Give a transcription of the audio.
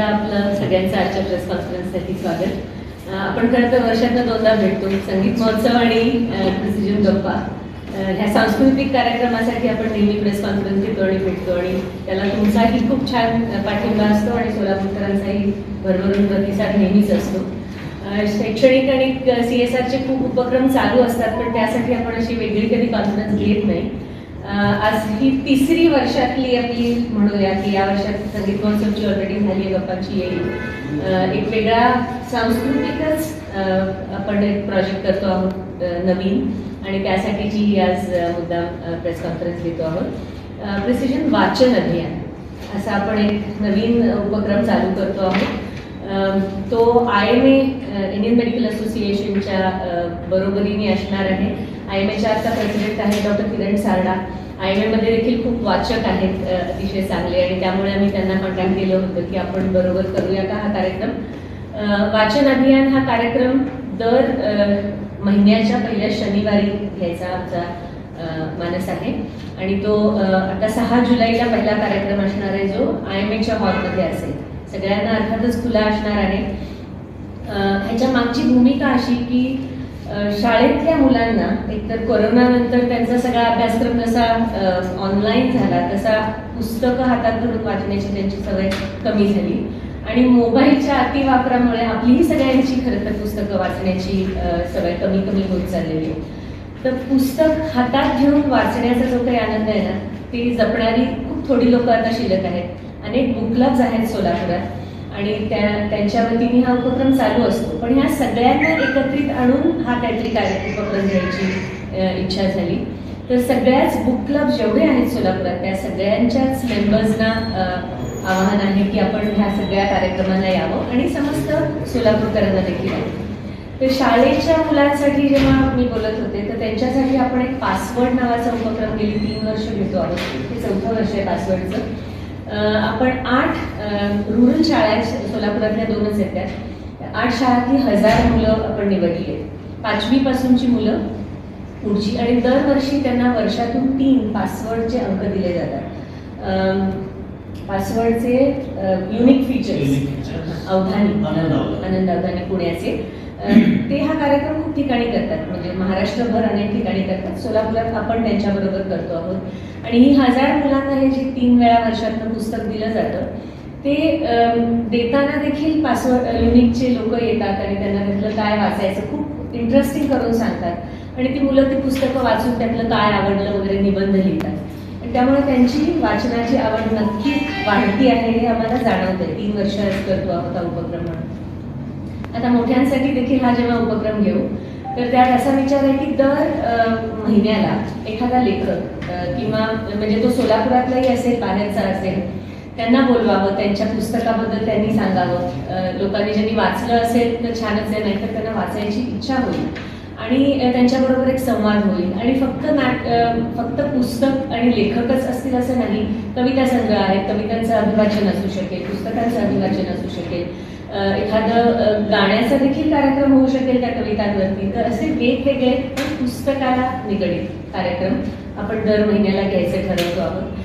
एकदा आपलं सगळ्यांचं आजच्या प्रेस कॉन्फरन्ससाठी स्वागत। आपण खरं तर वर्षातनं दोनदा भेटतो, संगीत महोत्सव आणि प्रिसिजन गप्पा ह्या सांस्कृतिक कार्यक्रमासाठी आपण नेहमी प्रेस कॉन्फरन्स घेतो आणि भेटतो आणि त्याला तुमचाही खूप छान पाठिंबा असतो आणि सोलापूरकरांचाही भरभरून प्रतिसाद नेहमीच असतो। शैक्षणिक आणि CSRचे खूप उपक्रम चालू असतात, पण त्यासाठी आपण अशी वेगळी कधी कॉन्फरन्स घेत नाही। आज ही तिसरी वर्षातली आपली म्हणूया की या वर्षात संगीत महोत्सवची ऑलरेडी झाली आहे, गप्पांची येईल। एक वेगळा सांस्कृतिकच आपण एक प्रोजेक्ट करतो आहोत नवीन, आणि त्यासाठीची आज मुद्दाम प्रेस कॉन्फरन्स घेतो आहोत। प्रिसिजन वाचन अभियान असा आपण एक नवीन उपक्रम चालू करतो आहोत। तो IMA इंडियन मेडिकल असोसिएशनच्या बरोबरीने असणार आहे। IMAच्या आता प्रेसिडेंट आहेत डॉक्टर किरण सारडा। IMA मध्ये देखील खूप वाचक आहेत अतिशय चांगले, आणि त्यामुळे आम्ही त्यांना कॉन्टॅक्ट केलं होतं की आपण बरोबर करूया का हा कार्यक्रम। वाचन अभियान हा कार्यक्रम दर महिन्याच्या पहिल्या शनिवारी घ्यायचा आमचा मानस आहे, आणि तो आता 6 जुलैला पहिला कार्यक्रम असणार आहे, जो IMAच्या हॉलमध्ये असेल। सगळ्यांना अर्थातच खुला असणार आहे। ह्याच्या मागची भूमिका अशी की शाळेतल्या मुलांना एकतर कोरोनानंतर त्यांचा सगळा अभ्यासक्रम जसा ऑनलाईन झाला, तसा पुस्तकं हातात धरून वाचण्याची त्यांची सवय कमी झाली, आणि मोबाईलच्या अतिवापरामुळे आपलीही सगळ्यांची खरं तर पुस्तकं वाचण्याची सवय कमी कमी होत चाललेली आहे। तर पुस्तक हातात घेऊन वाचण्याचा जो काही आनंद आहे ना, ती जपणारी खूप थोडी लोक आता शिल्लक आहेत। अनेक बुक क्लब्स आहेत सोलापुरात, आणि त्यांच्या वतीने हा उपक्रम चालू असतो, पण ह्या सगळ्यांना एकत्रित आणून हा काहीतरी उपक्रम घ्यायची इच्छा झाली। तर सगळ्याच बुक क्लब जेवढे आहेत सोलापुरात, त्या सगळ्यांच्याच मेंबर्सना आवाहन आहे की आपण ह्या सगळ्या कार्यक्रमांना यावं, आणि समस्त सोलापूरकरांना देखील आहे। तर शाळेच्या मुलांसाठी जेव्हा मी बोलत होते, तर त्यांच्यासाठी आपण एक पासवर्ड नावाचा उपक्रम गेली 3 वर्ष घेतो आहोत। हे 4थं वर्ष आहे पासवर्डचं। आपण 8 रुरल शाळा आहेत सोलापुरातल्या, 2च आहेत त्यात। 8 शाळातली 1000 मुलं आपण निवडली आहेत, 5वी पासूनची मुलं पुढची, आणि दरवर्षी त्यांना वर्षातून 3 पासवर्डचे अंक दिले जातात। पासवर्डचे युनिक फीचर्स अवधानी, आनंद अवधानी पुण्याचे, ते हा कार्यक्रम खूप ठिकाणी करतात, म्हणजे महाराष्ट्रभर अनेक ठिकाणी करतात। सोलापुरात आपण त्यांच्याबरोबर करतो आहोत, आणि ही 1000 मुलांना हे जे 3 वेळा वर्षातनं पुस्तक दिलं जातं, ते देताना देखील पासवर्ड युनिकचे लोक येतात, आणि त्यांना त्यातलं काय वाचायचं खूप इंटरेस्टिंग करून सांगतात, आणि ती मुलं ती पुस्तकं वाचून त्यातलं काय आवडलं वगैरे निबंध लिहितात, आणि त्यामुळे त्यांची वाचनाची आवड नक्की वाढती आहे हे आम्हाला जाणवतंय। 3 वर्ष करतो आहोत हा उपक्रम म्हणून। आता मोठ्यांसाठी देखील हा जेव्हा उपक्रम घेऊ, तर त्यात असा विचार आहे की दर महिन्याला एखादा लेखक किंवा म्हणजे तो सोलापुरातलाही असेल, बाहेरचा असेल, त्यांना बोलवावं, त्यांच्या पुस्तकाबद्दल त्यांनी सांगावं। लोकांनी ज्यांनी वाचलं असेल तर छानच आहे, नाहीतर त्यांना वाचायची इच्छा होईल, आणि त्यांच्याबरोबर एक संवाद होईल। आणि फक्त पुस्तक आणि लेखकच असतील असं नाही, कविता संग्रह आहेत, कवितांचं अभिवाचन असू शकेल, पुस्तकांचं अभिवाचन असू शकेल, एखादं गाण्याचा देखील कार्यक्रम होऊ शकेल त्या कवितांवरती। तर असे वेगवेगळे पुस्तकाला निगडीत कार्यक्रम आपण दर महिन्याला घ्यायचे ठरवतो आहोत।